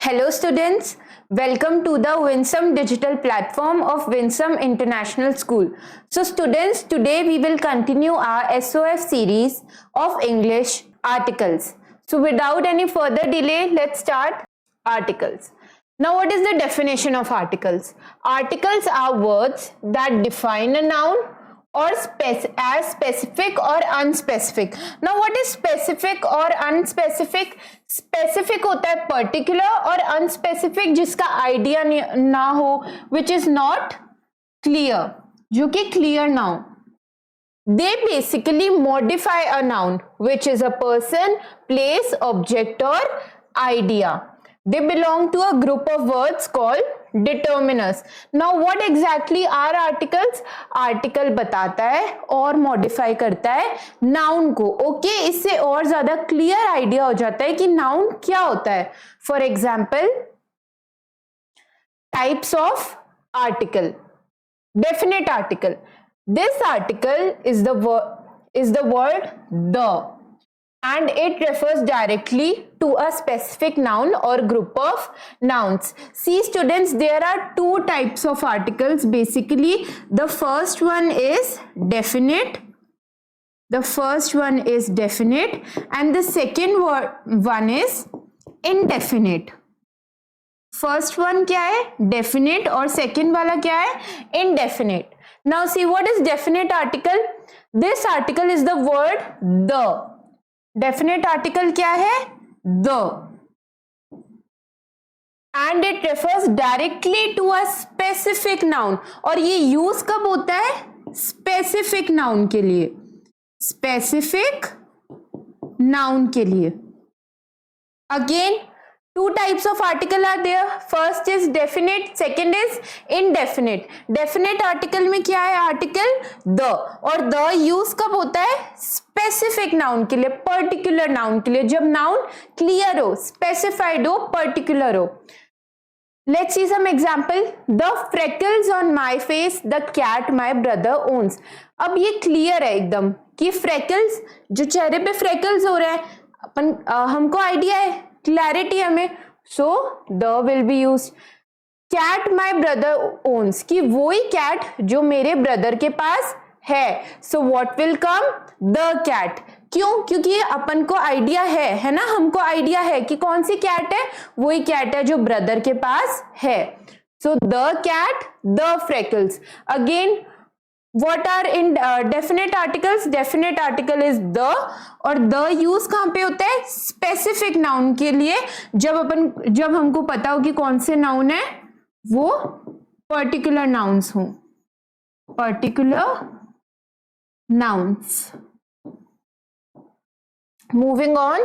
Hello students, welcome to the Winsome digital platform of Winsome International School. So students, today we will continue our SOF series of English articles. So without any further delay, let's start articles. Now what is the definition of articles? Articles are words that define a noun or as specific or unspecific. Now what is specific or unspecific? Specific होता है particular और unspecific जिसका idea ना हो, which is not clear, जो कि clear ना हो. They basically modify a noun, which is a person, place, object or idea. They belong to a group of words called determiners. Now what exactly are articles? Article बताता है और modify करता है noun को. Okay, इससे और ज्यादा clear idea हो जाता है कि noun क्या होता है. For example, types of article. Definite article. This article is the word the, and it refers directly to a specific noun or group of nouns. See students, there are two types of articles basically. The first one is definite. The first one is definite and the second one is indefinite. First one क्या है? Definite और second वाला क्या है? Indefinite. Now see, what is definite article? This article is the word the. Definite article क्या है? The. And it refers directly to a specific noun. और ये use कब होता है? Specific noun के लिए. Specific noun के लिए. Again, two types of article are there. First is definite, second is indefinite. Definite article में क्या है? Article the. और the use कब होता है? Specific noun के लिए, particular noun के लिए, जब noun clear हो, specified हो, particular हो. Let's see some example. The freckles on my face, the cat my brother owns. अब ये clear है एकदम कि freckles, जो चेहरे पे freckles हो रहे हैं, अपन हमको idea है, clarity हमें, so the will be used. Cat my brother owns, कि वही cat जो मेरे brother के पास है. So what will come? The cat. क्यों? क्योंकि अपन को आइडिया है ना, हमको आइडिया है कि कौन सी कैट है, वही कैट है जो ब्रदर के पास है. So the cat, the freckles. Again, what are in definite articles? Definite article is the, और the use कहाँ पे होता है? Specific noun के लिए, जब हमको पता हो कि कौन से noun है, वो particular nouns हो. Particular nouns. Moving on,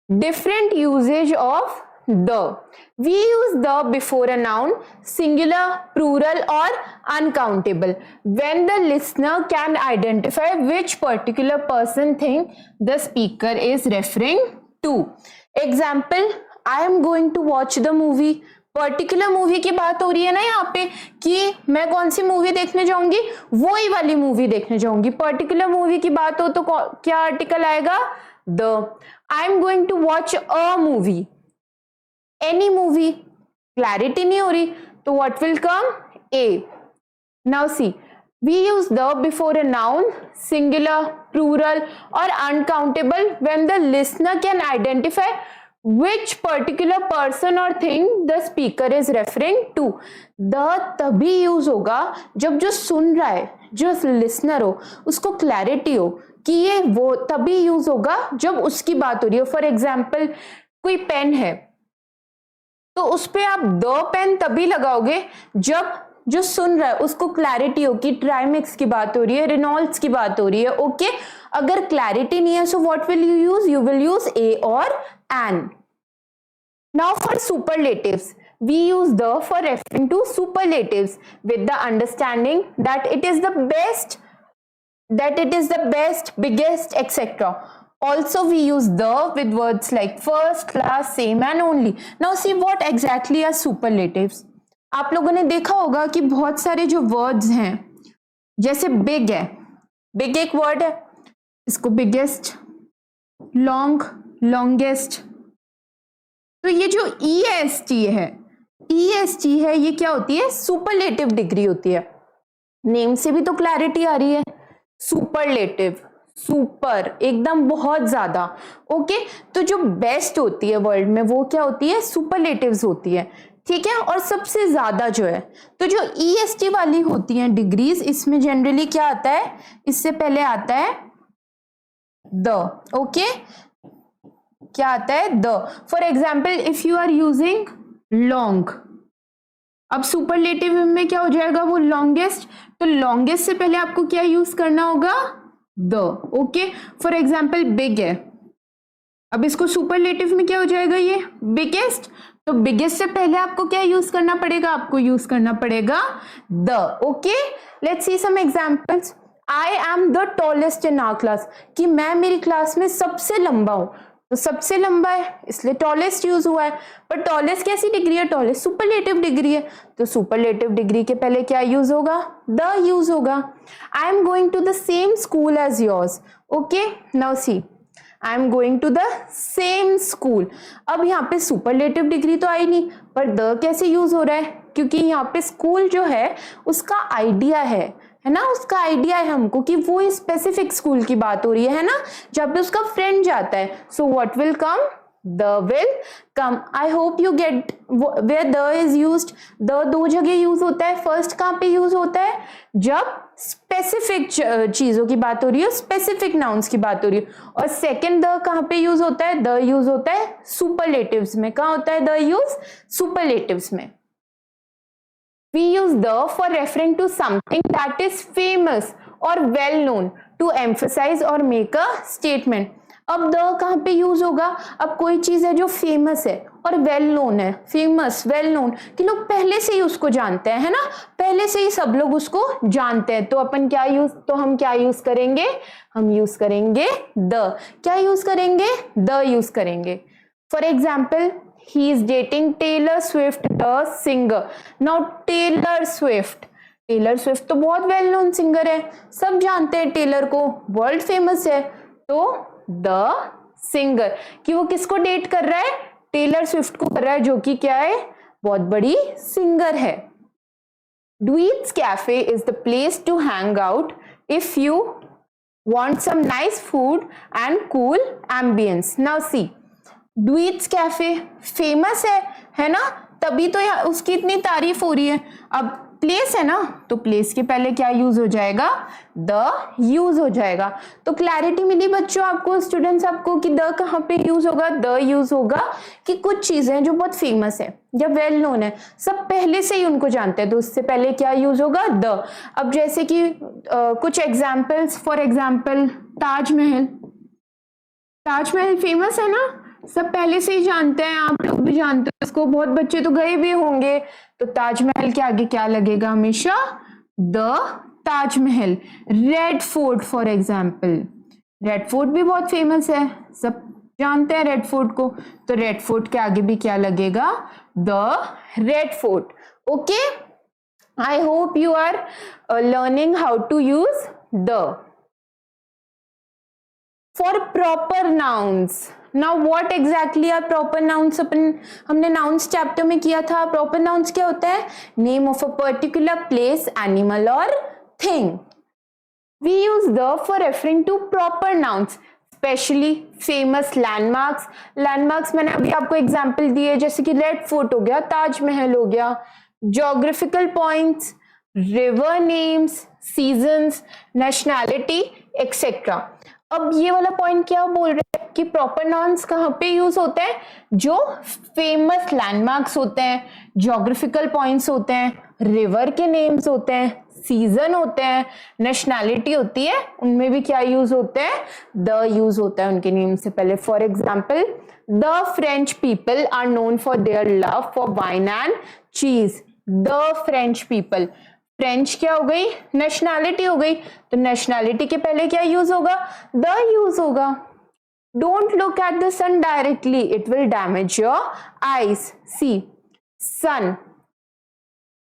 different usage of the. We use the before a noun, singular, plural or uncountable, when the listener can identify which particular person thing the speaker is referring to. Example, I am going to watch the movie. Particular movie की बात हो रही है ना यहाँ पे कि मैं कौन सी मूवी देखने जाऊंगी, वही वाली मूवी देखने जाऊंगी. पर्टिकुलर मूवी की बात हो तो क्या आर्टिकल आएगा? The. I am going to watch a movie, any movie. Clarity नहीं हो रही तो what will come? A. Now see, we use the before a noun, singular, plural or uncountable when the listener can identify which particular person or thing the speaker is referring to. The तभी use होगा जब जो सुन रहा है, जो listener हो, उसको clarity हो कि ये वो, तभी यूज होगा जब उसकी बात हो रही हो. फॉर एग्जाम्पल, कोई पेन है तो उस पे आप द पेन तभी लगाओगे जब जो सुन रहा है उसको क्लैरिटी हो कि ट्राइमेक्स की बात हो रही है, रेनॉल्ड्स की बात हो रही है. ओके, अगर क्लैरिटी नहीं है, so what will you use? You will use a और an. Now for superlatives, we use the for referring to superlatives with the understanding that it is the best, biggest, etc. Also we use the with words like first, class, same and only. Now see, what exactly are superlatives? आप लोगों ने देखा होगा कि बहुत सारे जो words हैं, जैसे बिग है, बिग एक वर्ड है, इसको बिगेस्ट, लॉन्ग, लॉन्गेस्ट, तो ये जो EST है, EST है, ये क्या होती है? सुपरलेटिव डिग्री होती है। नेम से भी तो क्लैरिटी आ रही है, सुपरलेटिव, सुपर, एकदम बहुत ज्यादा। ओके, तो जो बेस्ट होती है वर्ल्ड में वो क्या होती है? सुपरलेटिव्स होती है, ठीक है। और सबसे ज्यादा जो है, तो जो EST वाली होती हैं डिग्रीज, इसमें जनरली क्या आता है? इससे पहले आता है द। ओके, क्या आता है? The. For example if you are using long, अब सुपरलेटिव में क्या हो जाएगा? वो लॉन्गेस्ट, तो लॉन्गेस्ट से पहले आपको क्या यूज करना होगा? The. Okay, for example big है, अब इसको सुपरलेटिव में क्या हो जाएगा? ये बिगेस्ट, तो बिगेस्ट से पहले आपको क्या यूज करना पड़ेगा? आपको यूज करना पड़ेगा the. Okay, let's see some examples. I am the tallest in our class, कि मैं मेरी क्लास में सबसे लंबा हूं, तो सबसे लंबा है इसलिए टॉलेस्ट यूज हुआ है। पर टॉलेस्ट कैसी डिग्री है? टॉलेस्ट सुपरलेटिव डिग्री है, तो सुपरलेटिव डिग्री के पहले क्या यूज होगा? द यूज होगा। I am going to the same school as yours. Okay, now see, I am going to the same school. अब यहाँ पे सुपरलेटिव डिग्री तो आई नहीं, पर द कैसे यूज हो रहा है? क्योंकि यहाँ पे स्कूल जो है उसका आइडिया है ना, उसका आइडिया है हमको कि वो स्पेसिफिक स्कूल की बात हो रही है ना, जब भी उसका फ्रेंड जाता है। So what will come? The will come. I hope you get where the is used. The दो जगह यूज होता है। फर्स्ट कहाँ पे यूज होता है? जब स्पेसिफिक चीजों की बात हो रही है, स्पेसिफिक नाउन्स की बात हो रही है। और सेकंड द कहाँ पे यूज होता है? द यूज होता है सुपरलेटिव्स में। कहाँ होता है द यूज? सुपरलेटिव्स में। We use the for referring to something that is famous or well known to emphasize or make a statement. अब द कहाँ पे यूज होगा? अब कोई चीज है जो फेमस है और वेल नोन है, फेमस वेल नोन कि लोग पहले से ही उसको जानते हैं, है ना, पहले से ही सब लोग उसको जानते हैं, तो अपन क्या यूज, तो हम क्या यूज करेंगे? हम यूज करेंगे द। क्या यूज करेंगे? द यूज करेंगे। For example, he is dating Taylor Swift the singer. Now Taylor Swift तो बहुत वेल नोन सिंगर है, सब जानते हैं टेलर को, वर्ल्ड फेमस है, तो द सिंगर कि वो किसको डेट कर रहा है? टेलर स्विफ्ट को कर रहा है, जो कि क्या है? बहुत बड़ी सिंगर है। Dweets Cafe is the place to hang out if you want some nice food and cool ambience. Now see, ड्वीट्स कैफे फेमस है ना, तभी तो यहाँ उसकी इतनी तारीफ हो रही है। अब प्लेस है ना, तो प्लेस के पहले क्या यूज हो जाएगा? द यूज हो जाएगा। तो क्लैरिटी मिली बच्चों आपको, स्टूडेंट्स आपको, कि द कहाँ पे यूज होगा? द यूज होगा कि कुछ चीजें जो बहुत फेमस है या वेल नोन है, सब पहले से ही उनको जानते हैं, तो उससे पहले क्या यूज होगा? द। अब जैसे कि कुछ examples, for example Taj Mahal. Taj Mahal famous है ना, सब पहले से ही जानते हैं, आप लोग भी जानते हैं उसको, बहुत बच्चे तो गए भी होंगे, तो ताजमहल के आगे क्या लगेगा? हमेशा the Taj Mahal. Red fort for example, red fort भी बहुत फेमस है, सब जानते हैं रेड फोर्ट को, तो रेड फोर्ट के आगे भी क्या लगेगा? The Red Fort. Okay, I hope you are learning how to use the. For proper nouns, now what exactly are proper nouns? हमने नाउन्स चैप्टर में किया था। प्रॉपर नाउन्स क्या होता है? Name of a particular place, animal और thing. We use the for referring to proper nouns, specially famous landmarks. Landmarks मैंने अभी आपको एग्जाम्पल दिए, जैसे कि रेड फोर्ट हो गया, ताजमहल हो गया। Geographical points, river names, seasons, nationality etcetera. अब ये वाला पॉइंट क्या बोल रहे हैं कि प्रॉपर नाउन्स कहाँ पे यूज होते हैं? जो फेमस लैंडमार्क्स होते हैं, ज्योग्राफिकल पॉइंट्स होते हैं, रिवर के नेम्स होते हैं, सीजन होते हैं, नेशनैलिटी होती है, उनमें भी क्या यूज होते हैं? द यूज होता है उनके नेम से पहले। For example, the French people are known for their love for wine and cheese. The French people, French क्या हो गई? नेशनैलिटी हो गई, तो नेशनैलिटी के पहले क्या यूज होगा? द यूज होगा। Don't look at the sun directly, it will damage your eyes. See, sun,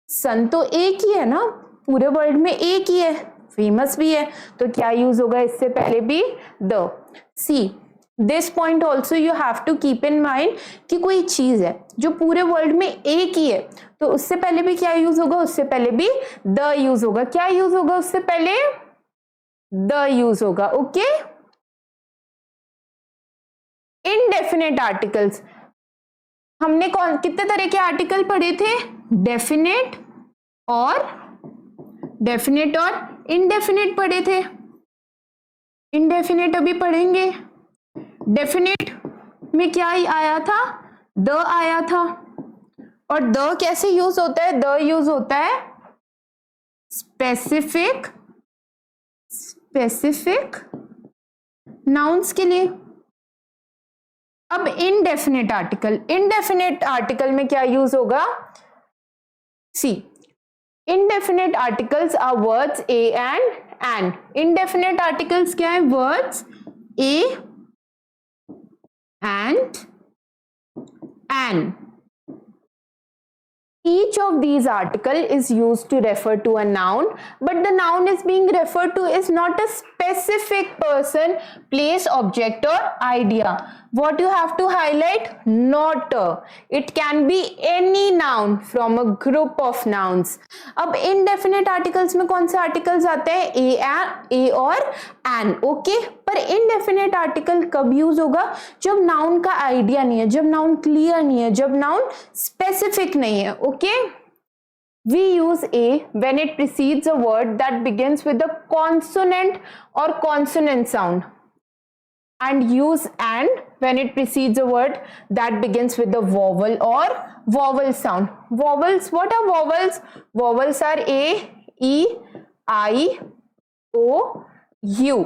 sun तो एक ही है ना, पूरे वर्ल्ड में एक ही है, फेमस भी है, तो क्या यूज होगा इससे पहले भी? The. See, this point also you have to keep in mind कि कोई चीज है जो पूरे वर्ल्ड में एक ही है, तो उससे पहले भी क्या यूज होगा, उससे पहले भी द यूज होगा। क्या यूज होगा उससे पहले, द यूज होगा। ओके, इनडेफिनेट आर्टिकल्स, हमने कौन कितने तरह के आर्टिकल पढ़े थे, डेफिनेट और इनडेफिनेट पढ़े थे। इनडेफिनेट अभी पढ़ेंगे। डेफिनेट में क्या ही आया था, द आया था। और द कैसे यूज होता है, द यूज होता है स्पेसिफिक नाउन्स के लिए। अब इनडेफिनेट आर्टिकल में क्या यूज होगा, see indefinite articles are words a and indefinite articles क्या है, words a and an. Each of these article is used to refer to a noun, but the noun is being referred to is not a specific person, place, object or idea. What you have to highlight, not a. It can be any noun from a group of nouns. अब indefinite articles में कौन से articles आते हैं, a और an. Okay, पर indefinite article कब use होगा, जब noun का आइडिया नहीं है, जब noun क्लियर नहीं है, जब noun स्पेसिफिक नहीं है। Okay, we use a when it precedes a word that begins with a consonant or consonant sound, and use and when it precedes a word that begins with the vowel or vowel sound. Vowels, what are vowels? Vowels are a, e, I, o, u.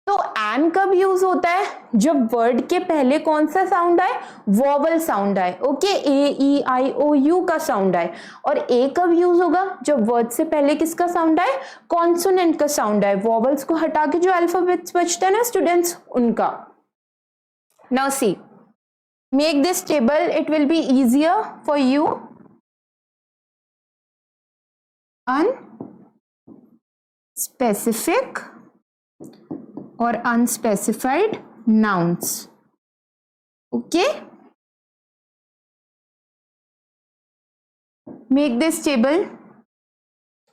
तो N कब use होता है, जब word के पहले कौन सा sound आए, वॉवल साउंड आए। Okay, A, E, I, O, U का साउंड आए। और ए कब यूज होगा, जब वर्ड से पहले किसका साउंड आए, कॉन्सोनेंट का साउंड आए। वॉवल्स को हटा के जो अल्फाबेट्स बचते हैं ना स्टूडेंट्स, उनका। Now see, make this table, it will be easier for you. Unspecific or unspecified nouns. Okay, make this table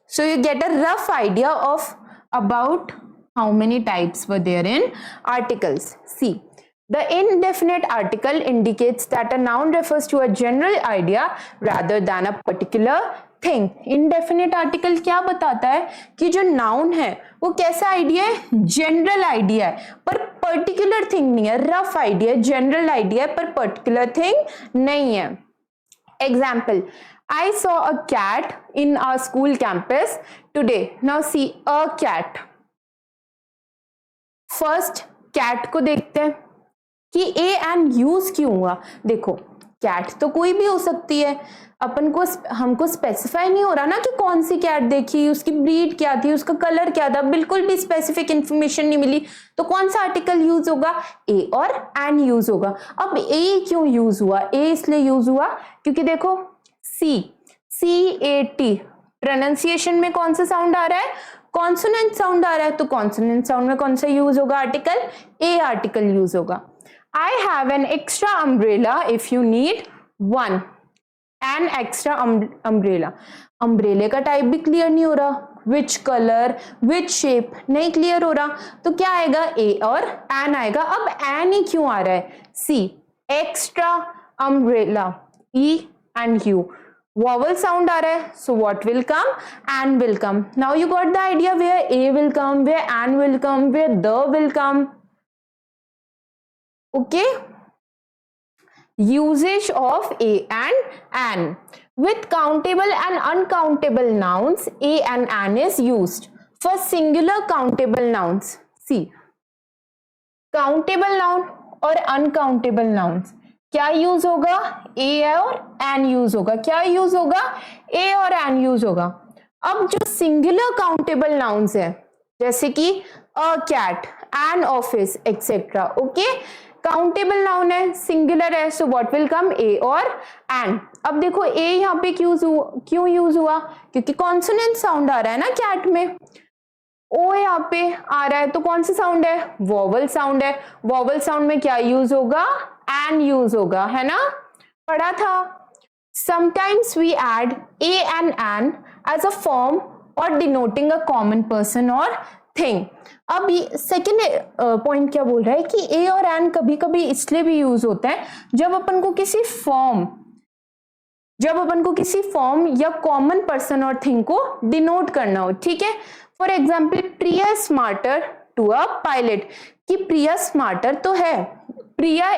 so you get a rough idea of about how many types were there in articles. See, the indefinite article indicates that a noun refers to a general idea rather than a particular thing. Indefinite article क्या बताता है कि जो noun है वो कैसा idea है, general idea है, पर पर्टिकुलर थिंग नहीं है। रफ आइडिया, जनरल आइडिया है, पर पर्टिकुलर थिंग नहीं है। Example, I saw a cat in our school campus today. Now see, a cat. First cat को देखते हैं कि ए एन यूज क्यों हुआ। देखो, कैट तो कोई भी हो सकती है, अपन को हमको स्पेसिफाई नहीं हो रहा ना कि कौन सी कैट देखी, उसकी ब्रीड क्या थी, उसका कलर क्या था, बिल्कुल भी स्पेसिफिक इंफॉर्मेशन नहीं मिली। तो कौन सा आर्टिकल यूज होगा, ए और एन यूज होगा। अब ए क्यों यूज हुआ, ए इसलिए यूज हुआ क्योंकि देखो CAT प्रोनाउंसिएशन में कौन सा साउंड आ रहा है, कॉन्सोनेंट साउंड आ रहा है। तो कॉन्सोनेंट साउंड में कौन सा यूज होगा आर्टिकल, ए आर्टिकल यूज होगा। I have an extra umbrella if you need one. An extra umbrella. Umbrella का टाइप भी क्लियर नहीं हो रहा, which color, which shape नहीं क्लियर हो रहा, तो क्या आएगा, A और an आएगा। अब an ही क्यों आ रहा है, C extra umbrella, E and U vowel sound आ रहा है, so what will come, an will come. Now you got the idea where A will come, where an will come, where the will come. Okay, usage of a and an. With countable and uncountable nouns, a and an is used. For singular countable nouns, see, countable noun और uncountable nouns क्या use होगा, a और an use होगा। क्या use होगा, a और an use होगा। अब जो सिंगुलर काउंटेबल नाउन्स है, जैसे कि a cat, an office etcetera, okay, countable noun है, सिंगुलर है, सो व्हाट विल कम, ए और एन। अब देखो ए यहाँ पे क्यों यूज हुआ, क्योंकि कॉन्सोनेंट साउंड आ रहा है ना कैट में। ओ यहाँ पे आ रहा है तो कौन सा साउंड है, वॉवल साउंड है। वॉवल साउंड में क्या यूज होगा, एन यूज होगा, है ना, पढ़ा था। Sometimes we add a and an as a form और डिनोटिंग अ कॉमन पर्सन और थिंग। अब सेकेंड पॉइंट क्या बोल रहा है कि ए और एन कभी कभी इसलिए भी यूज होता है जब अपन को किसी फॉर्म या कॉमन पर्सन और थिंग को डिनोट करना हो, ठीक है। For example Priya smarter to a pilot, कि प्रिया स्मार्टर तो है, Priya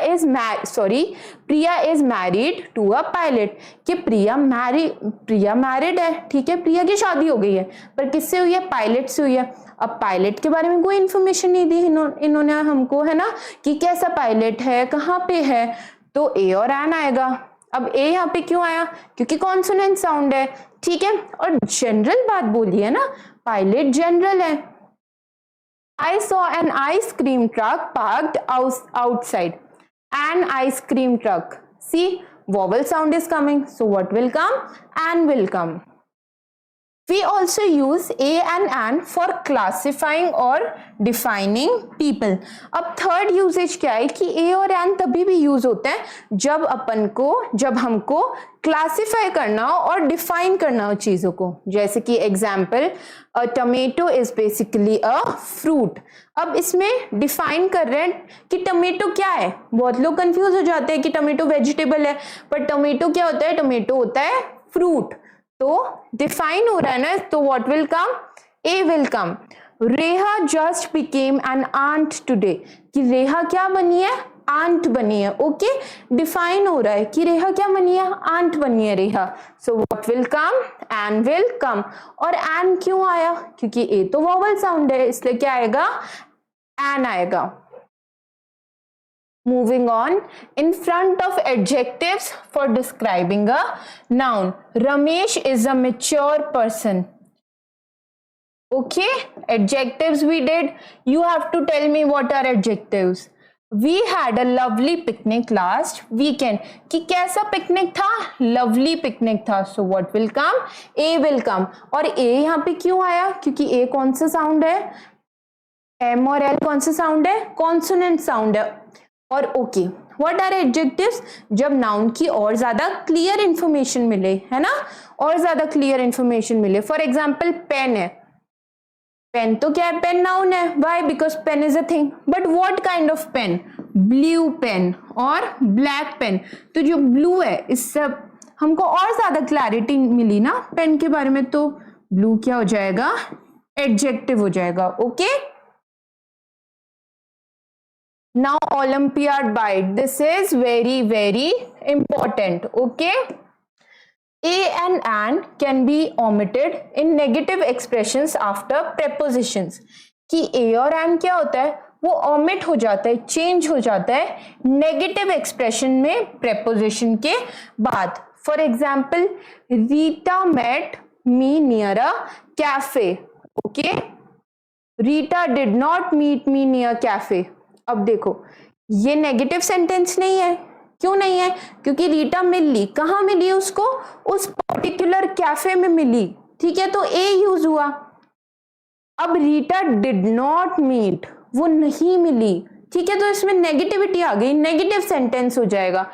is married to a pilot, कि प्रिया मैरिड है, ठीक है, प्रिया की शादी हो गई है, पर किससे हुई है, पायलट से हुई है। अब पायलट के बारे में कोई इंफॉर्मेशन नहीं दी इन्होंने हमको, है ना, कि कैसा पायलट है, कहाँ पे है, तो ए और एन आएगा। अब ए यहाँ पे क्यों आया, क्योंकि कॉन्सोनेंट साउंड है, ठीक है। और जनरल बात बोली है ना, पायलट जनरल है। I saw an ice cream truck parked outside. An ice cream truck. See, vowel sound is coming. So what will come? An will come. We also use a and an for classifying or defining people. अब third usage क्या है कि ए और N तभी भी use होते हैं जब हमको क्लासिफाई करना हो और डिफाइन करना हो चीजों को। जैसे कि example, a tomato is basically a fruit. अब इसमें डिफाइन कर रहे हैं कि टमेटो क्या है। बहुत लोग कंफ्यूज हो जाते हैं कि टमेटो वेजिटेबल है, पर टमेटो क्या होता है, टमेटो होता है फ्रूट। तो डिफाइन हो रहा है ना, तो what will come, a will come. Reha just became an aunt today, कि रेहा क्या बनी है, आंट बनी है, ओके। डिफाइन हो रहा है कि रेहा क्या बनी है, आंट बनी है रेहा। So what will come, an will come. और एन क्यों आया, क्योंकि ए तो वॉवल साउंड है, इसलिए क्या आएगा, एन आएगा। Moving on, in front of adjectives for describing a noun. Ramesh is a mature person. Okay, adjectives we did. You have to tell me what are adjectives. We had a lovely picnic last weekend. कि कैसा picnic था, lovely picnic था। So what will come, A will come। और A यहाँ पे क्यों आया, क्योंकि A कौन सा साउंड है, M और L कौन सा साउंड है, कॉन्सोनेंट साउंड है। और ओके, व्हाट आर एडजेक्टिव्स, जब नाउन की और ज्यादा क्लियर इंफॉर्मेशन मिले, है ना, और ज्यादा क्लियर इंफॉर्मेशन मिले। फॉर एग्जाम्पल पेन है, पेन तो क्या है, पेन नाउन है, why, because pen is a thing. But what kind of pen, blue pen और ब्लैक पेन। तो जो ब्लू है, इससे हमको और ज्यादा क्लैरिटी मिली ना पेन के बारे में, तो ब्लू क्या हो जाएगा, एडजेक्टिव हो जाएगा, okay. Now Olympiad bite, this is very very important, okay। A and an can be omitted in negative expressions after prepositions, कि A और an क्या होता है, वो omit हो जाता है, change हो जाता है negative expression में preposition के बाद। For example, Rita met me near a cafe, okay। Rita did not meet me near cafe। अब देखो, ये नेगेटिव सेंटेंस नहीं है, क्यों नहीं है, क्योंकि रीटा मिली, कहां मिली उसको, उस पर्टिकुलर कैफे में मिली, ठीक है, तो ए यूज हुआ। अब रीटा डिड नॉट मीट, वो नहीं मिली, ठीक है, तो इसमें नेगेटिविटी आ गई, नेगेटिव सेंटेंस हो जाएगा।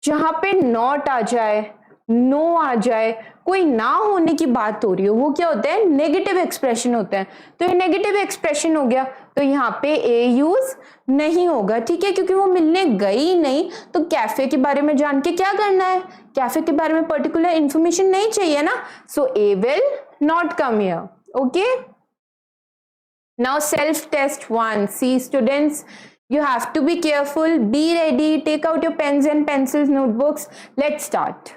जहां पे नॉट आ जाए, नो आ जाए, कोई ना होने की बात हो रही हो, वो क्या होता है, नेगेटिव एक्सप्रेशन होता है। तो ये नेगेटिव एक्सप्रेशन हो गया, तो यहाँ पे ए यूज नहीं होगा, ठीक है, क्योंकि वो मिलने गई नहीं। तो कैफे के बारे में जान के क्या करना है, कैफे के बारे में पर्टिकुलर इंफॉर्मेशन नहीं चाहिए ना, so a will not come here, okay. Now self test 1, see students, you have to be careful, be ready, take out your pens and pencils, notebooks, let's start.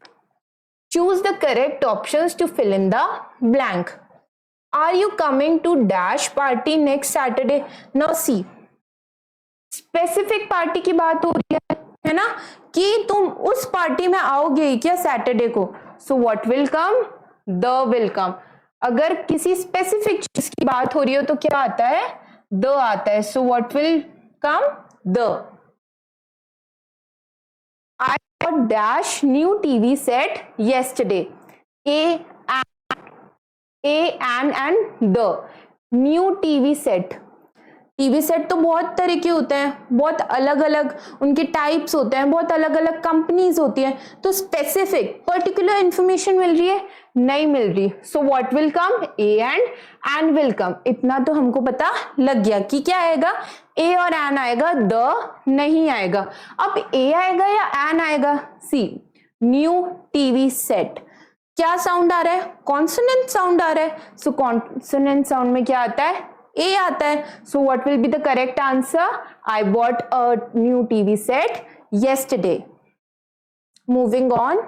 Choose the correct options to fill in the blank. Are you coming to dash party next Saturday? Now see, specific party की बात हो रही है ना, कि तुम उस party में आओगे क्या सैटरडे को। So what will come, the will come। अगर किसी स्पेसिफिक चीज की बात हो रही हो तो क्या आता है, the आता है। So what will come, the। I got dash new TV set yesterday। A and the। New TV set, TV set तो बहुत तरह के होते हैं, बहुत अलग अलग उनके टाइप्स होते हैं, बहुत अलग अलग कंपनीज होती हैं, तो स्पेसिफिक पर्टिकुलर इंफॉर्मेशन मिल रही है, नहीं मिल रही। So what will come, a and will come. इतना तो हमको पता लग गया कि क्या आएगा, ए और एन आएगा, द नहीं आएगा। अब ए आएगा या एन आएगा, सी न्यू टीवी सेट, क्या साउंड आ रहा है, कॉन्सोनेंट साउंड आ रहा है। सो कॉन्सोनेंट साउंड में क्या आता है, ए आता है। So what will be the correct answer, I bought a new TV set yesterday. Moving on,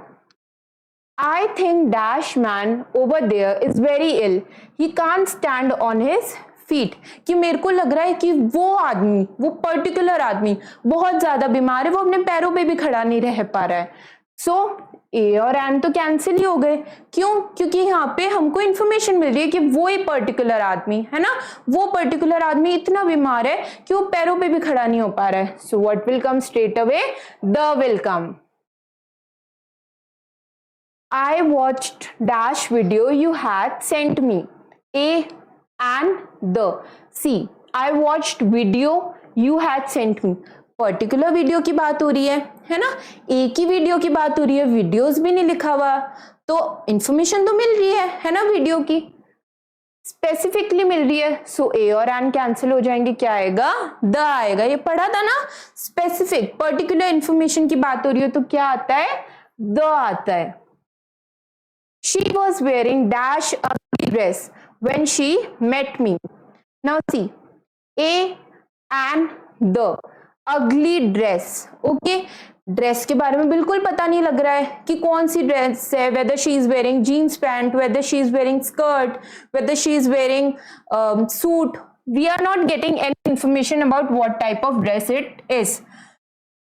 I think dash man over there is very ill. He can't stand on his feet. कि मेरे को लग रहा है कि वो आदमी, वो पर्टिकुलर आदमी बहुत ज्यादा बीमार है, वो अपने पैरों पे भी खड़ा नहीं रह पा रहा है। सो ए और एन तो कैंसिल ही हो गए। क्यों? क्योंकि यहाँ पे हमको इंफॉर्मेशन मिल रही है कि वो ही पर्टिकुलर आदमी है ना, वो पर्टिकुलर आदमी इतना बीमार है कि वो पैरों पे भी खड़ा नहीं हो पा रहा है। So what will come straight away, the will come. I watched dash video you had sent me. A and the. C. I watched video you had sent me. Particular video की बात हो रही है ना, एक ही वीडियो की बात हो रही है, वीडियोस भी नहीं लिखा हुआ, तो इंफॉर्मेशन तो मिल रही है ना, वीडियो की स्पेसिफिकली मिल रही है। सो ए और एन कैंसिल हो जाएंगे, क्या आएगा, द आएगा। ये पढ़ा था ना, स्पेसिफिक पर्टिकुलर इंफॉर्मेशन की बात हो रही है तो क्या आता है, द आता है। She was wearing dash ugly dress when she met me. Now see, A and the ugly dress. Okay, dress के बारे में बिल्कुल पता नहीं लग रहा है कि कौन सी ड्रेस है, whether she is wearing jeans pant, whether she is wearing skirt, whether she is wearing suit. We are not getting any information about what type of dress it is.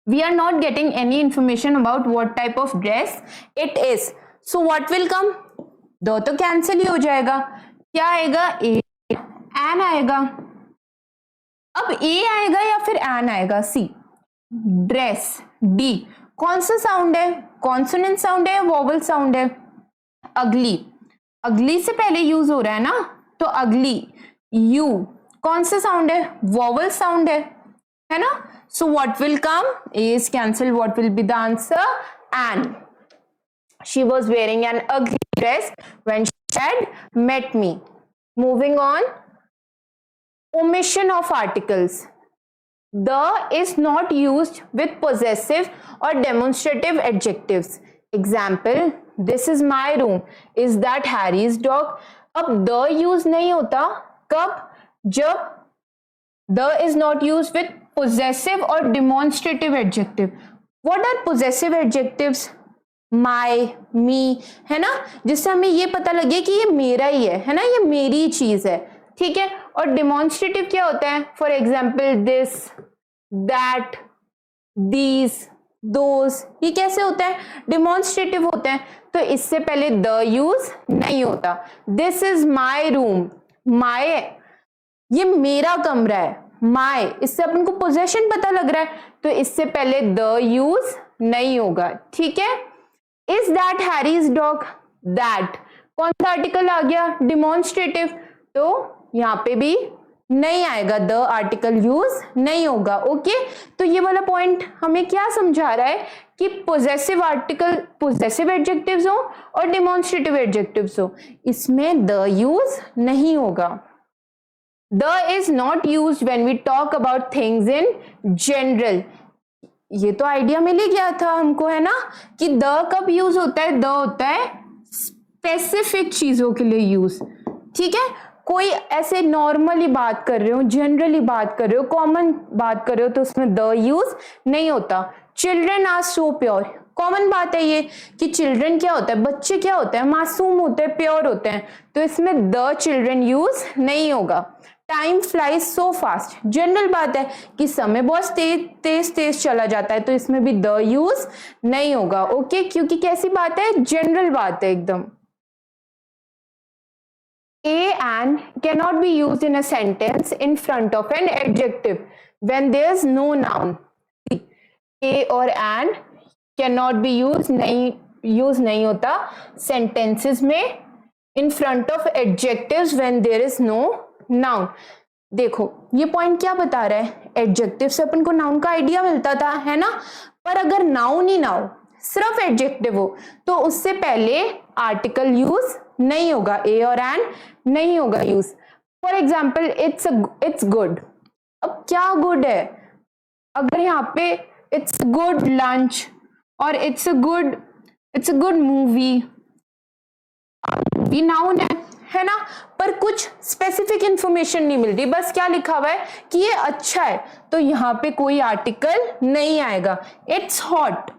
We are not getting any information about what type of dress it is. So what will come, दो तो cancel ही हो जाएगा, क्या आएगा, A N आएगा। अब a आएगा या फिर एन आएगा, सी ड्रेस, डी कौन सा साउंड है, कॉन्सोनेंट साउंड है, वोवल साउंड है, अगली, अगली से पहले यूज हो रहा है ना, तो अगली, यू कौन सा साउंड है, वोवल साउंड है ना। So what will come, a is cancel, what will be the answer, an. She was wearing an ugly dress when she had met me. Moving on, omission of articles. The is not used with possessive or demonstrative adjectives. Example, this is my room. Is that Harry's dog? अब the use नहीं होता कब, जब the is not used with possessive or demonstrative adjective. What are possessive adjectives? माई, मी, है ना, जिससे हमें ये पता लगे कि ये मेरा ही है ना, ये मेरी चीज है, ठीक है। और डिमॉन्स्ट्रेटिव क्या होता है, for example this, that, these, those, ये कैसे होता है, डिमॉन्स्ट्रेटिव होते हैं, तो इससे पहले द यूज नहीं होता। दिस इज माई रूम, माई ये मेरा कमरा है, माई इससे अपन को पोजेशन पता लग रहा है, तो इससे पहले द यूज नहीं होगा, ठीक है। Is that Harry's dog? That कौन सा आर्टिकल आ गया, डिमॉन्स्ट्रेटिव, तो यहाँ पे भी नहीं आएगा, द आर्टिकल यूज नहीं होगा। ओके, तो ये वाला पॉइंट हमें क्या समझा रहा है कि पोजेसिव आर्टिकल, पोजेसिव एडजेक्टिव्स हो और डिमॉन्स्ट्रेटिव एडजेक्टिव्स हो, इसमें द यूज नहीं होगा। The is not use when we talk about things in general. ये तो आइडिया मिल ही गया था हमको, है ना, कि द कब यूज होता है, द होता है स्पेसिफिक चीजों के लिए यूज, ठीक है। कोई ऐसे नॉर्मली बात कर रहे हो, जनरली बात कर रहे हो, कॉमन बात कर रहे हो, तो उसमें द यूज नहीं होता। Children are so pure, common बात है ये कि चिल्ड्रन क्या होता है, बच्चे क्या होते हैं, मासूम होते हैं, प्योर होते हैं, तो इसमें द चिल्ड्रन यूज नहीं होगा। Time flies so fast, general बात है कि समय बहुत तेज तेज चला जाता है, तो इसमें भी द यूज नहीं होगा। ओके, क्योंकि कैसी बात है, जनरल बात है एकदम। A and cannot be used in a sentence in front of an adjective when there is no noun. A और and cannot be used, नहीं होता sentences में in front of adjectives when there is no noun. देखो ये point क्या बता रहा है, एडजेक्टिव से अपन को नाउन का आइडिया मिलता था, है ना। पर अगर नाउन ही ना हो, सिर्फ एडजेक्टिव हो, तो उससे पहले आर्टिकल यूज नहीं होगा, ए और एन नहीं होगा use. For example it's good. अब क्या गुड है, अगर यहाँ पे इट्स गुड लंच और इट्स अ गुड मूवी, ये नाउन है ना। पर कुछ स्पेसिफिक इंफॉर्मेशन नहीं मिल रही, बस क्या लिखा हुआ है कि ये अच्छा है, तो यहाँ पे कोई आर्टिकल नहीं आएगा। इट्स हॉट,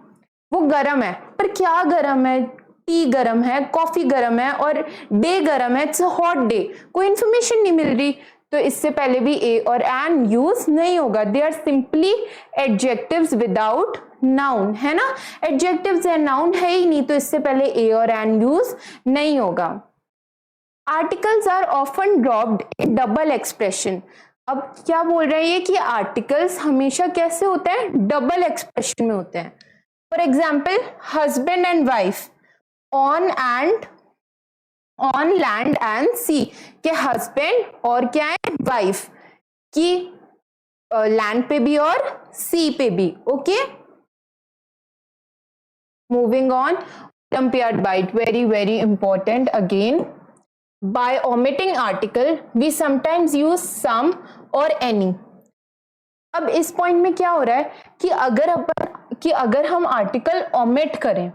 वो गरम है, पर क्या गरम है, टी गरम है, कॉफी गरम है और डे गरम है, इट्स अ हॉट डे, कोई इंफॉर्मेशन नहीं मिल रही, तो इससे पहले भी ए और एन यूज नहीं होगा। They are simply adjectives without noun, है ना। एडजेक्टिव्स है, नाउन है ही नहीं, तो इससे पहले ए और एन यूज नहीं होगा। Articles are often dropped in double expression. अब क्या बोल रहे हैं ये कि आर्टिकल्स हमेशा कैसे होते हैं, डबल एक्सप्रेशन में होते हैं। For example husband and wife, on land and sea, के हस्बैंड और क्या है, वाइफ, की लैंड पे भी और सी पे भी। Okay, moving on, compared bite, very very important again. By omitting article, we sometimes use some or any. अब इस पॉइंट में क्या हो रहा है कि अगर हम आर्टिकल ओमिट करें,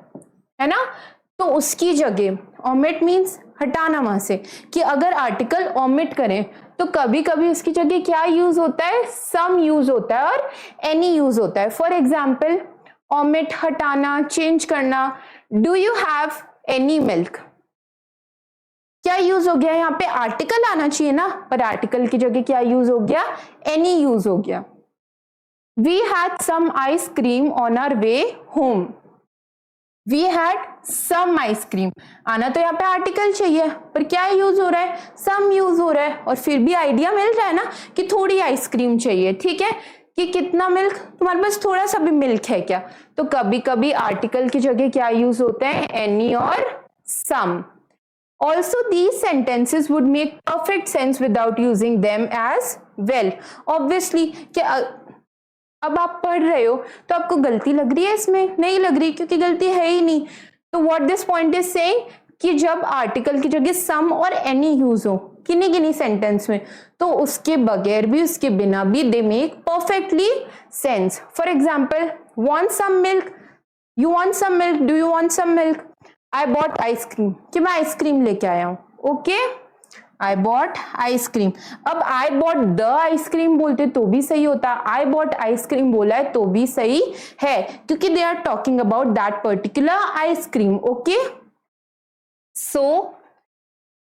है ना, तो उसकी जगह, ओमिट मीन्स हटाना वहां से, कि अगर आर्टिकल ओमिट करें तो कभी कभी उसकी जगह क्या यूज होता है, सम यूज होता है और एनी यूज होता है। फॉर एग्जाम्पल ओमिट, हटाना, चेंज करना। Do you have any milk, क्या यूज हो गया, यहाँ पे आर्टिकल आना चाहिए ना, पर आर्टिकल की जगह क्या यूज हो गया, एनी यूज हो गया। We had some ice cream on our way home, we had some ice cream, आना तो यहाँ पे आर्टिकल चाहिए, पर क्या यूज हो रहा है, सम यूज हो रहा है, और फिर भी आइडिया मिल रहा है ना कि थोड़ी आइसक्रीम चाहिए, ठीक है, कि कितना मिल्क, तुम्हारे पास थोड़ा सा भी मिल्क है क्या, तो कभी कभी आर्टिकल की जगह क्या यूज होते हैं, एनी और सम। Also, these sentences would make perfect sense without using them as well. Obviously, क्या अब आप पढ़ रहे हो तो आपको गलती लग रही है इसमें, नहीं लग रही, क्योंकि गलती है ही नहीं। तो what this point is saying कि जब आर्टिकल की जगह सम और एनी यूज हो किन्हीं किन्हीं सेंटेंस में, तो उसके बगैर भी, उसके बिना भी they make perfectly sense. For example, want some milk, you want some milk, do you want some milk? I bought ice cream, कि मैं आइसक्रीम लेके आया हूं, ओके, I bought आइसक्रीम। अब I bought द आइसक्रीम बोलते तो भी सही होता, I bought आइसक्रीम बोला है तो भी सही है, क्योंकि they are talking about that particular ice cream, okay. So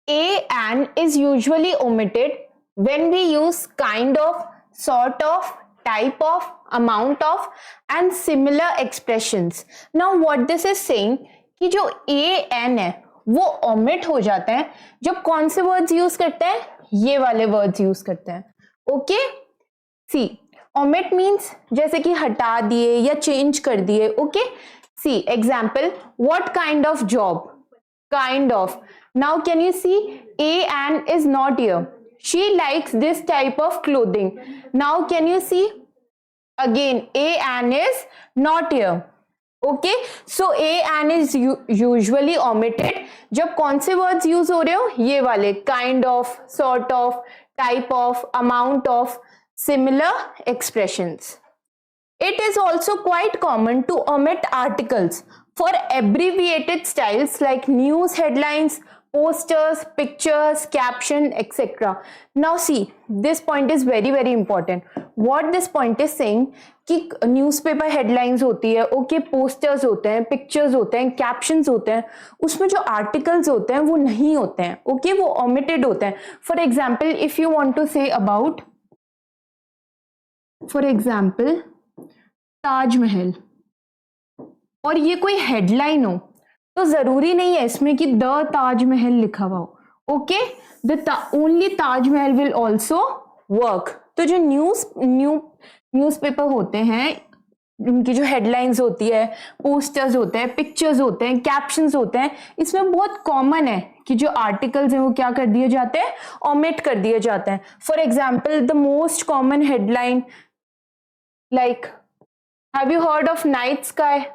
a and is usually omitted when we use kind of, sort of, type of, amount of and similar expressions. Now what this is saying कि जो A N है वो omit हो जाते हैं जब कौन से वर्ड्स यूज करते हैं, ये वाले वर्ड्स यूज करते हैं, ओके। सी, ओमिट मीन्स जैसे कि हटा दिए या चेंज कर दिए, okay. See example, what kind of job, kind of. Now can you see, a an is not here, she likes this type of clothing. Now can you see again, a an is not here, okay. So a an is usually omitted जब कौन से words use हो रहे हो, ये वाले, kind of, sort of, type of, amount of, similar expressions. It is also quite common to omit articles for abbreviated styles like news headlines, posters, pictures, caption, etc. Now see, this point is very very important. What this point is saying कि newspaper headlines होती है, okay, posters होते हैं, pictures होते हैं, captions होते हैं, उसमें जो आर्टिकल्स होते हैं वो नहीं होते हैं, ओके, वो ओमिटेड होते हैं। For example, if you want to say about, for example, Taj Mahal, और ये कोई हेडलाइन हो, तो जरूरी नहीं है इसमें कि द ताजमहल लिखा हुआ हो, okay, only Taj Mahal will also work. तो जो न्यूज़पेपर होते हैं उनकी जो हेडलाइंस होती है, पोस्टर्स होते हैं, पिक्चर्स होते हैं, कैप्शंस होते हैं, इसमें बहुत कॉमन है कि जो आर्टिकल्स हैं वो क्या कर दिए जाते हैं, ओमिट कर दिए जाते हैं. For example the most common headline like have you heard of night sky.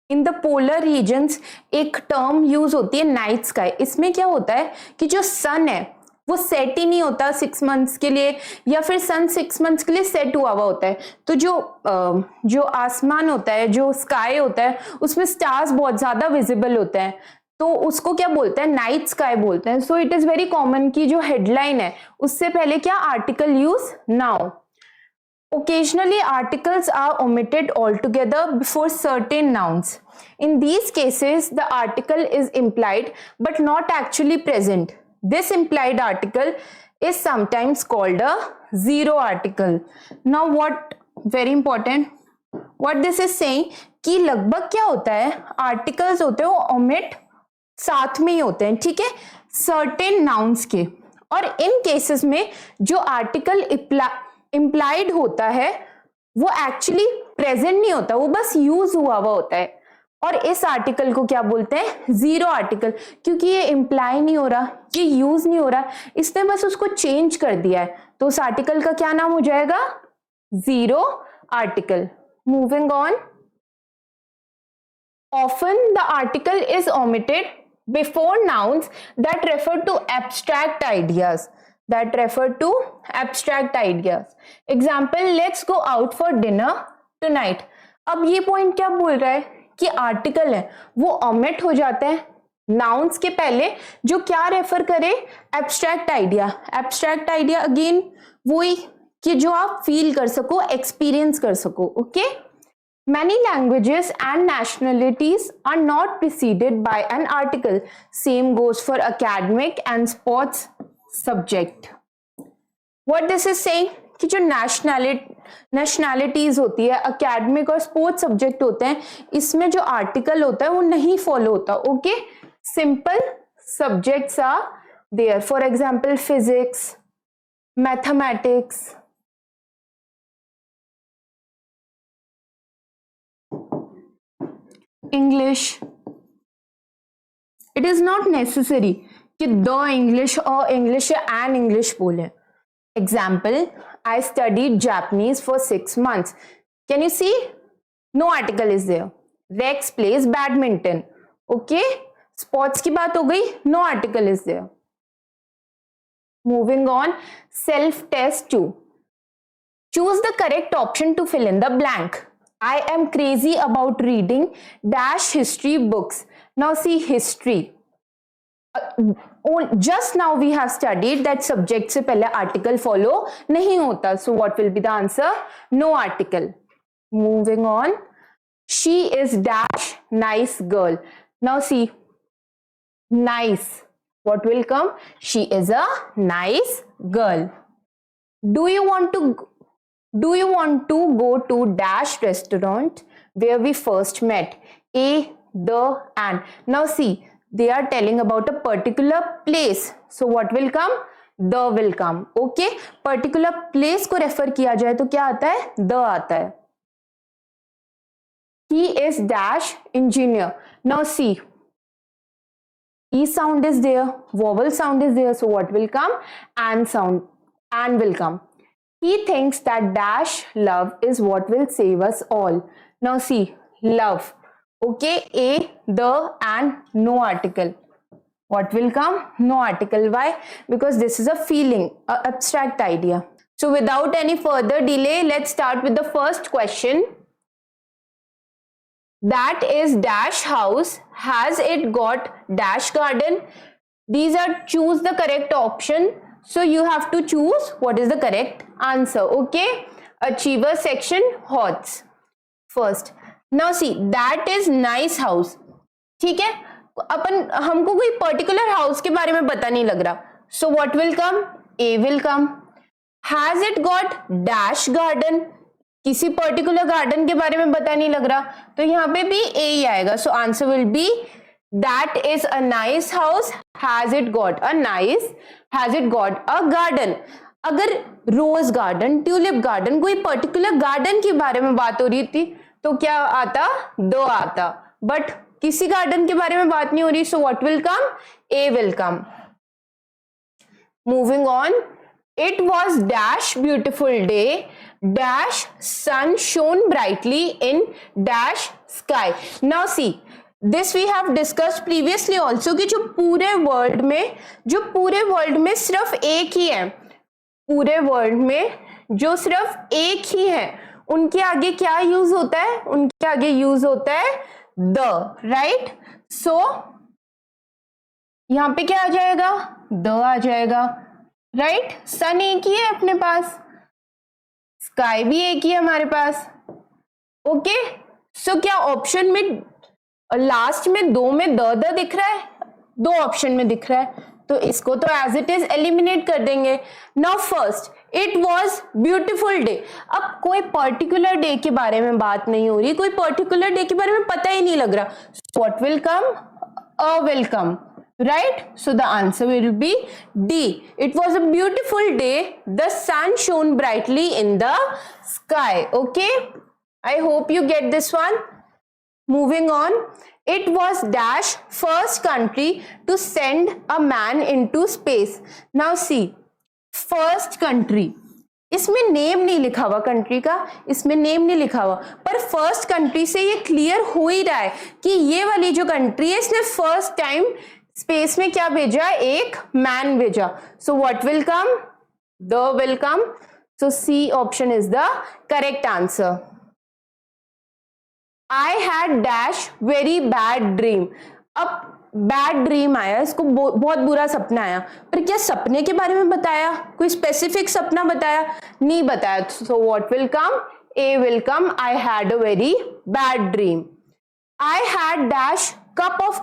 In the polar regions एक टर्म यूज होती है नाइट स्काई. इसमें क्या होता है कि जो सन है वो सेट ही नहीं होता 6 मंथ्स के लिए, या फिर सन 6 मंथ्स के लिए सेट हुआ हुआ होता है. तो जो आसमान होता है, जो स्काई होता है, उसमें स्टार्स बहुत ज्यादा विजिबल होते हैं, तो उसको क्या बोलते हैं, नाइट स्काई बोलते हैं. So it is very common कि जो हेडलाइन है उससे पहले क्या article use now. Occasionally, articles are omitted altogether before certain nouns. In these cases, the article is implied but not actually present. This implied article is sometimes called a zero article. Now, very important, what this is saying कि लगभग क्या होता है, articles होते हैं वो omit साथ में ही होते हैं, ठीक है, certain nouns के. और इन केसेस में जो आर्टिकल इम्प्लाइड होता है वो एक्चुअली प्रेजेंट नहीं होता, वो बस यूज हुआ हुआ होता है. और इस आर्टिकल को क्या बोलते हैं, जीरो आर्टिकल, क्योंकि ये इम्प्लाई नहीं हो रहा, ये यूज नहीं हो रहा, इसने बस उसको चेंज कर दिया है, तो उस आर्टिकल का क्या नाम हो जाएगा, zero article. Moving on. Often the article is omitted before nouns that refer to abstract ideas. That refer to abstract ideas. Example, let's go out for dinner tonight. अब ये पॉइंट क्या बोल रहा है कि आर्टिकल है वो ओमिट हो जाता है नाउन्स के पहले, जो क्या रेफर करे, abstract idea. Abstract idea again वही कि जो आप फील कर सको, एक्सपीरियंस कर सको. Okay. Many languages and nationalities are not preceded by an article. Same goes for academic and sports subject. What this is saying कि जो nationalities होती है, academic और sports subject होते हैं, इसमें जो article होता है वो नहीं follow होता. Okay, simple subjects are there. For example, physics, mathematics, English. It is not necessary कि द इंग्लिश और इंग्लिश एंड इंग्लिश बोले. Example, I studied Japanese for 6 months. Can you see, no article is there. Rex plays badminton. Okay, sports की बात हो गई, no article is there. Moving on. Self test 2. Choose the correct option to fill in the blank. I am crazy about reading dash history books. Now see history. Just now we have studied that subject से पहले article follow नहीं होता. So what will be the answer? No article. Moving on. She is dash nice girl. Now see, nice. What will come? She is a nice girl. Do you want to go to dash restaurant where we first met? A, the, and. Now see, they are telling about a particular place. So what will come? The will come. Okay, particular place को refer किया जाए तो क्या आता है, the आता है. He is dash engineer. Now see, E sound is there, vowel sound is there, so what will come? And sound, and will come. He thinks that dash love is what will save us all. Now see, love. Okay, A, the, and no article. What will come? No article. Why? Because this is a feeling, an abstract idea. So without any further delay, let's start with the first question. That is dash house. Has it got dash garden? These are choose the correct option. So you have to choose what is the correct answer. Okay. Achiever section, HOTS. First. Now see, that is nice house. ठीक है, हमको कोई particular house के बारे में पता नहीं लग रहा. So what will come? A will come. Has it got dash garden? किसी पर्टिकुलर गार्डन के बारे में पता नहीं लग रहा, तो यहाँ पे भी A ही आएगा. So answer will be that is a nice house. Has it got a garden? अगर रोज गार्डन, ट्यूलिप गार्डन, कोई पर्टिकुलर गार्डन के बारे में बात हो रही थी तो क्या आता, द आता, बट किसी गार्डन के बारे में बात नहीं हो रही, so what will come, a will come. Moving on, it was dash beautiful day, dash sun shone brightly in dash sky. Now see, this we have discussed previously also कि जो पूरे वर्ल्ड में सिर्फ एक ही है, पूरे वर्ल्ड में जो सिर्फ एक ही है, उनके आगे क्या यूज होता है, उनके आगे यूज होता है द, राइट. सो यहां पे क्या आ जाएगा, द आ जाएगा, राइट. सन एक ही है अपने पास, स्काई भी एक ही है हमारे पास. ओके, सो क्या ऑप्शन में लास्ट में दो में द दिख रहा है, दो ऑप्शन में दिख रहा है, तो इसको तो एज इट इज एलिमिनेट कर देंगे. Now first, it was beautiful day. अब कोई पर्टिकुलर डे के बारे में बात नहीं हो रही, कोई पर्टिकुलर डे के बारे में पता ही नहीं लग रहा, what will come, a will come, right? So the answer will be D. It was a beautiful day. The sun shone brightly in the sky. Okay, I hope you get this one. Moving on, it was dash first country to send a man into space. Now see, first country, इसमें name नहीं लिखा हुआ country का, इसमें name नहीं लिखा हुआ, पर फर्स्ट कंट्री से ये क्लियर हो ही रहा है कि ये वाली जो कंट्री है इसने फर्स्ट टाइम स्पेस में क्या भेजा, एक मैन भेजा. So what will come, the will come. So C option is the correct answer. I had dash very bad dream. अब बैड ड्रीम आया, इसको बहुत बुरा सपना आया, पर क्या सपने के बारे में बताया, कोई स्पेसिफिक सपना बताया, नहीं बताया. सो what will come, a will come. I had a very bad dream. I had dash cup of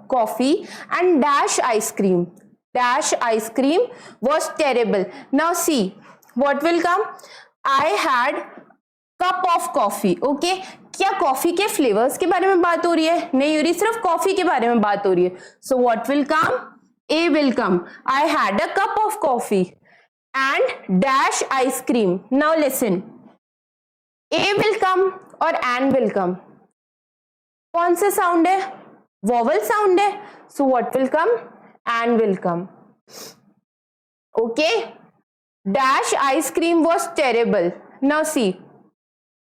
coffee and dash ice cream. Dash ice cream was terrible. Now see, what will come? I had cup of coffee. Okay, क्या coffee के flavours के बारे में बात हो रही है, नहीं हो रही, सिर्फ कॉफी के बारे में बात हो रही है. So what will come? A will come. I had a cup of coffee and dash ice cream. Now listen, A will come और and will come. कौन सा साउंड है, वॉवल साउंड है, so what will come, and will come. Okay, dash ice cream was terrible. Now see,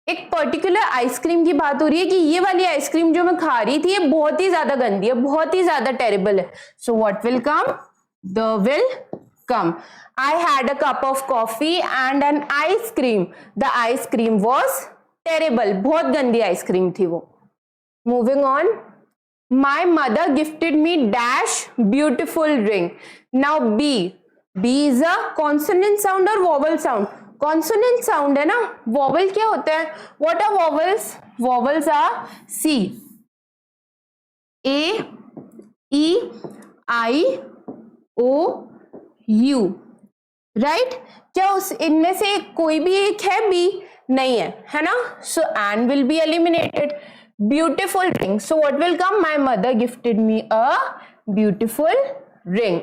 एक particular ice cream की बात हो रही है कि ये वाली आइसक्रीम जो मैं खा रही थी ये बहुत ही ज्यादा गंदी है, बहुत ही ज्यादा टेरेबल है. So what will come, the will come. I had a cup of coffee and an ice cream. The ice cream was terrible, बहुत गंदी आइसक्रीम थी वो. Moving on, my mother gifted me dash beautiful ring. Now B is a consonant sound or vowel sound? Consonant sound है ना, vowel क्या होता है, what are vowels? Vowels are C, A, E, I, O, U, right? क्या उस इनमें से कोई भी एक है, B नहीं है ना, so and will be eliminated. Beautiful ring. So what will come? My mother gifted me a beautiful ring.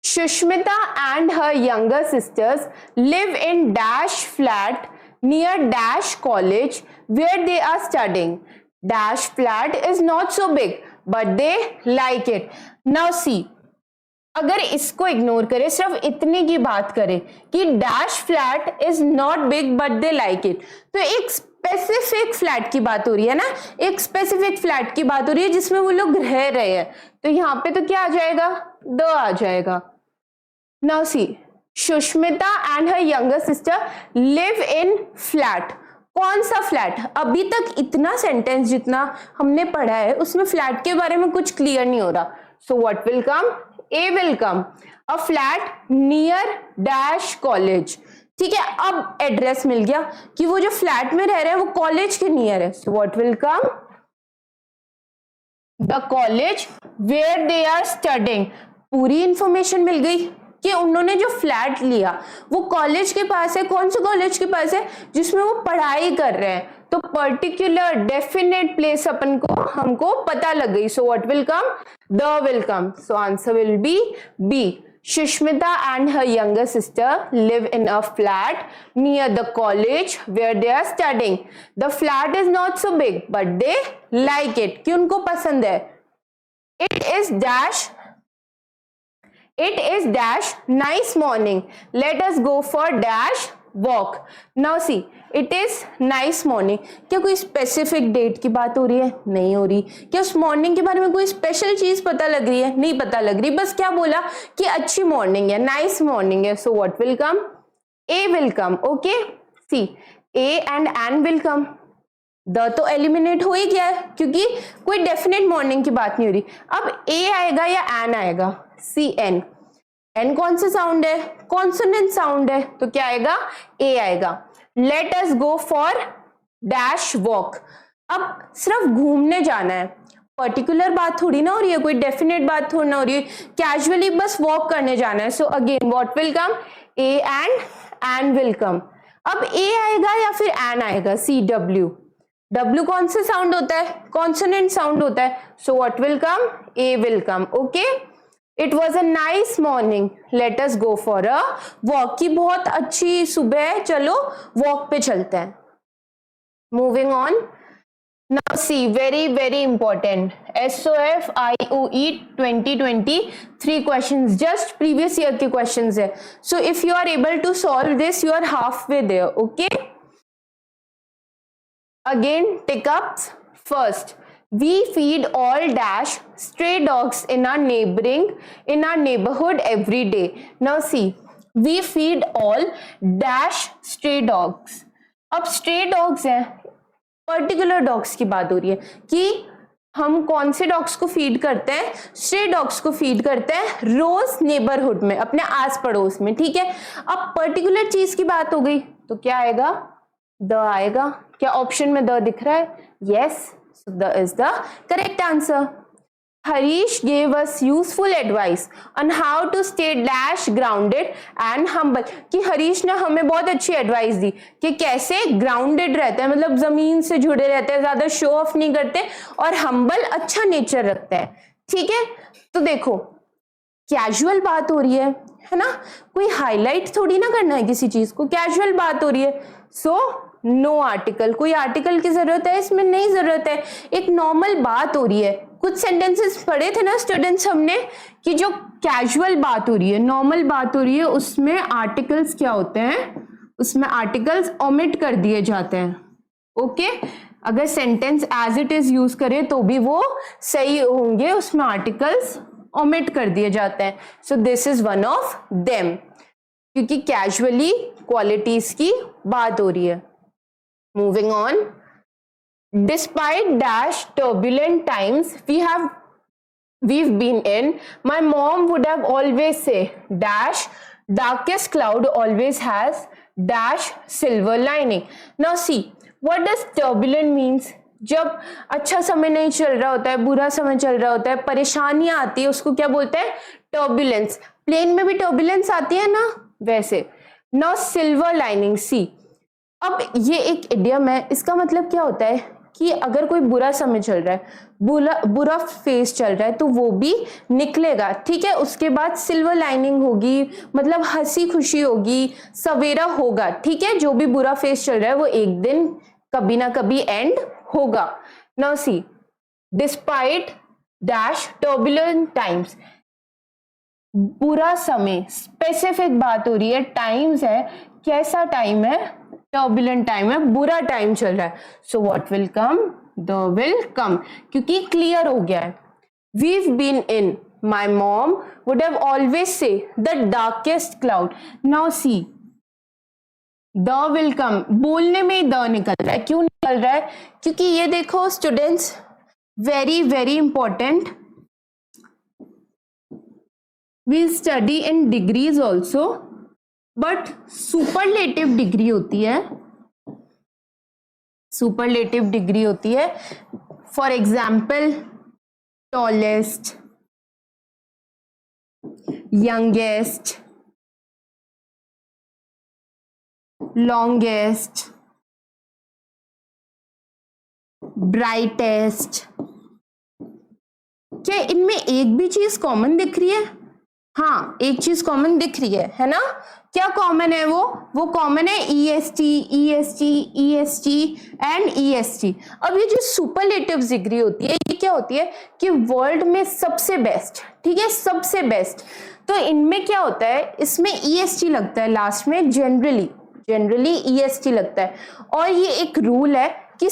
Shushmita and her younger sisters live in dash flat near dash college where they are studying. Dash flat is not so big but they like it. Now see, अगर इसको ignore करें, सिर्फ इतने की बात करें कि dash flat is not big but they like it, तो एक स्पेसिफिक फ्लैट की बात हो रही है ना, एक स्पेसिफिक फ्लैट की बात हो रही है जिसमें वो लोग रह रहे हैं, तो यहाँ पे तो क्या आ जाएगा, द आ जाएगा. Now see, Sushmita and her younger sister live in flat. कौन सा फ्लैट, अभी तक इतना सेंटेंस जितना हमने पढ़ा है उसमें फ्लैट के बारे में कुछ क्लियर नहीं हो रहा. सो what will come, A will come. A flat near dash college. ठीक है, अब एड्रेस मिल गया कि वो जो फ्लैट में रह रहे हैं वो कॉलेज के नियर है. So what will come? The college where they are studying. पूरी इंफॉर्मेशन मिल गई कि उन्होंने जो फ्लैट लिया वो कॉलेज के पास है. कौन से कॉलेज के पास है, जिसमें वो पढ़ाई कर रहे हैं, तो पर्टिकुलर डेफिनेट प्लेस अपन को हमको पता लग गई. So what will come, the will come. So answer will be B. Shushmita and her younger sister live in a flat near the college where they are studying. The flat is not so big, but they like it. कि उनको पसंद है. It is dash nice morning. Let us go for dash walk. Now see, it is nice morning. क्या कोई specific date की बात हो रही है? नहीं हो रही. क्या उस मॉर्निंग के बारे में कोई स्पेशल चीज पता लग रही है? नहीं पता लग रही. बस क्या बोला कि अच्छी मॉर्निंग है, नाइस मॉर्निंग है. So what will come? A will come. Okay, see a and an will come. The तो एलिमिनेट हो ही गया है क्योंकि कोई डेफिनेट मॉर्निंग की बात नहीं हो रही. अब ए आएगा या एन आएगा? C N. एन कौन सा साउंड है? कॉन्सोनेंट साउंड है, तो क्या आएगा? ए आएगा. Let us go for dash walk. अब सिर्फ घूमने जाना है, पर्टिकुलर बात थोड़ी ना हो रही है, कोई डेफिनेट बात थोड़ी ना हो रही है, कैजुअली बस वॉक करने जाना है. So again what will come? A and an will come. अब ए आएगा या फिर एन आएगा? C W. डब्ल्यू कौन सा साउंड होता है? कॉन्सोनेंट साउंड होता है. So what will come? A will come. Okay, it was a nice morning. Let us go for a walk. की बहुत अच्छी सुबह है, चलो वॉक पे चलते हैं. Moving on. Now see, very very important, SOF IOE 2023 questions, just previous year के क्वेश्चंस है. So if you are able to solve this, you are half way there. Okay, again tick ups. First, we feed all dash stray dogs in our neighborhood every day. Now see, we feed all dash stray dogs. अब stray dogs है, particular dogs की बात हो रही है कि हम कौन से डॉग्स को फीड करते हैं? स्ट्रे डॉग्स को फीड करते हैं रोज नेबरहुड में, अपने आस पड़ोस में. ठीक है, अब पर्टिकुलर चीज की बात हो गई तो क्या आएगा? द आएगा. क्या ऑप्शन में द दिख रहा है? Yes, so the is the correct answer. Harish gave us useful advice on how to stay dash grounded and humble. कि हरीश ने हमें बहुत अच्छी एडवाइस दी कि कैसे ग्राउंडेड रहते हैं, मतलब जमीन से जुड़े रहते हैं, ज्यादा शो ऑफ नहीं करते, और हम्बल अच्छा नेचर रखते हैं. ठीक है, तो देखो कैजुअल बात हो रही है ना, कोई हाईलाइट थोड़ी ना करना है किसी चीज को, कैजुअल बात हो रही है. So no article. कोई आर्टिकल की जरूरत है इसमें? नहीं जरूरत है, एक नॉर्मल बात हो रही है. कुछ सेंटेंसेस पढ़े थे ना स्टूडेंट्स हमने कि जो कैजुअल बात हो रही है, नॉर्मल बात हो रही है, उसमें आर्टिकल्स क्या होते हैं? उसमें आर्टिकल्स ओमिट कर दिए जाते हैं. ओके, अगर sentence as it is use करें तो भी वो सही होंगे, उसमें आर्टिकल्स ओमिट कर दिए जाते हैं. So this is one of them, क्योंकि कैजुअली क्वालिटीज की बात हो रही है. Moving on. Despite dash turbulent times we've been in, my mom would have always say dash darkest cloud always has dash silver lining. Now see, what does turbulent means? जब अच्छा समय नहीं चल रहा होता है, बुरा समय चल रहा होता है, परेशानियां आती है, उसको क्या बोलते हैं? टर्बुलेंस. प्लेन में भी टर्बुलेंस आती है ना, वैसे. Now silver lining. सी, अब ये एक इडियम है, इसका मतलब क्या होता है कि अगर कोई बुरा समय चल रहा है, बुरा फेज चल रहा है, तो वो भी निकलेगा. ठीक है, उसके बाद सिल्वर लाइनिंग होगी, मतलब हंसी खुशी होगी, सवेरा होगा. ठीक है, जो भी बुरा फेज चल रहा है वो एक दिन कभी ना कभी एंड होगा. Now see, despite dash turbulent times, बुरा समय, स्पेसिफिक बात हो रही है, टाइम्स है, कैसा टाइम है? टर्बुलेंट टाइम है, बुरा टाइम चल रहा है. So what will come? The will come, क्योंकि क्लियर हो गया है. We've been in, my mom would have always say the darkest cloud. Now see, the will come, बोलने में ही द निकल रहा है. क्यों निकल रहा है? क्योंकि ये देखो students, very very important, we study in degrees also, but superlative degree होती है, सुपरलेटिव डिग्री होती है. For example, tallest, youngest, longest, brightest. क्या इनमें एक भी चीज कॉमन दिख रही है? हाँ एक चीज कॉमन दिख रही है ना, क्या कॉमन है वो कॉमन है EST, EST, EST and EST। अब ये जो सुपरलेटिव डिग्री होती है ये क्या होती है कि वर्ल्ड में सबसे बेस्ट, ठीक है, सबसे बेस्ट। तो इनमें क्या होता है, इसमें EST लगता है लास्ट में, जनरली EST लगता है। और ये एक रूल है कि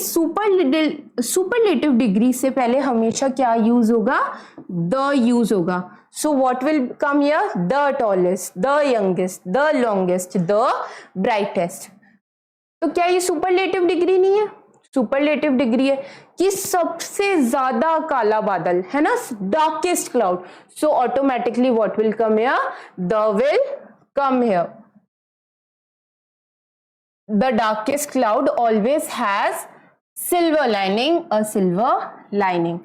सुपरलेटिव डिग्री से पहले हमेशा क्या यूज होगा, द यूज होगा। सो what will come here, the tallest, the youngest, the longest, the brightest. तो क्या ये सुपरलेटिव डिग्री नहीं है, सुपरलेटिव डिग्री है कि सबसे ज्यादा काला बादल है ना, darkest cloud. So automatically what will come here, the will come here. The darkest cloud always has silver lining, a silver lining.